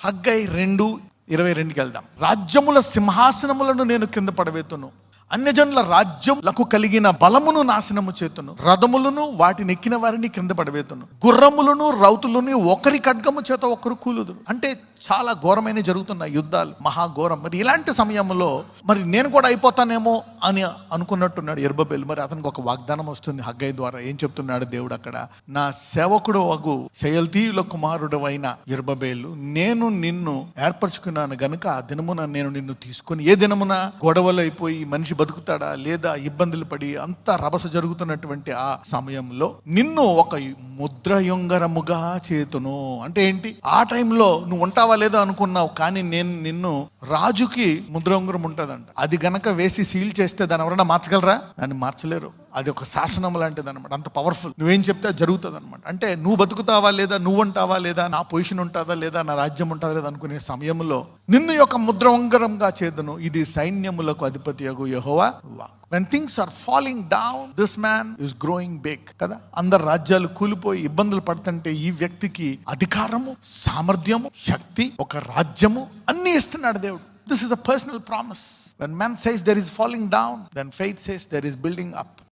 Haggai 2:22కి వెళ్దాం. రాజ్యముల సింహాసనములను నేను కింద పడవేతును, అన్యజనుల రాజ్యములకు కలిగిన బలమును నాశనము చేతును, రథములను వాటిని ఎక్కిన వారిని కింద పడవేతును, గుర్రములను రౌతులను ఒకరి ఖడ్గము చేత ఒకరు కూలుదురు. అంటే చాలా ఘోరమైన జరుగుతున్న యుద్ధాలు, మహాఘోరం. మరి ఇలాంటి సమయంలో మరి నేను కూడా అయిపోతానేమో అని అనుకున్నట్టున్నాడు యెరుబ్బయలు. మరి అతనికి ఒక వాగ్దానం వస్తుంది హగ్గై ద్వారా. ఏం చెప్తున్నాడు దేవుడు అక్కడ? నా సేవకుడు వగు షయల్తీయుల కుమారుడు అయిన యెరుబ్బయలు, నేను నిన్ను ఏర్పరచుకున్నాను గనుక ఆ దినమున నేను నిన్ను తీసుకుని, ఏ దినమున గొడవలు అయిపోయి మనిషి బతుకుతాడా లేదా ఇబ్బందులు పడి అంతా రభస జరుగుతున్నటువంటి ఆ సమయంలో నిన్ను ఒక ముద్రయుంగరముగా చేతును. అంటే ఏంటి? ఆ టైంలో నువ్వు ఉంటావా లేదా అనుకున్నావు, కానీ నేను నిన్ను రాజుకి ముద్రయుంగరం ఉంటుందంట. అది గనక వేసి సీల్ చేస్తే దాన్ని ఎవరైనా మార్చగలరా? దాన్ని మార్చలేరు. అది ఒక శాసనం లాంటిది అనమాట. అంత పవర్ఫుల్. నువ్వేం చెప్తే జరుగుతుంది అనమాట. అంటే నువ్వు బతుకుతావా లేదా, నువ్వు ఉంటావా లేదా, నా పొజిషన్ ఉంటుందా లేదా, నా రాజ్యం ఉంటుందా లేదా అనుకునే సమయంలో నిన్ను యొక్క ముద్ర ఉంగరంగా చేదును, ఇది సైన్యములకు అధిపతియగు యెహోవా walk. When things are falling down, this man is growing big. కదా, అందరు రాజ్యాలు కూలిపోయి ఇబ్బందులు పడుతుంటే ఈ వ్యక్తికి అధికారము, సామర్థ్యము, శక్తి, ఒక రాజ్యము అన్ని ఇస్తున్నాడు దేవుడు. This is a personal promise. When man says there is falling down, then faith says there is building up.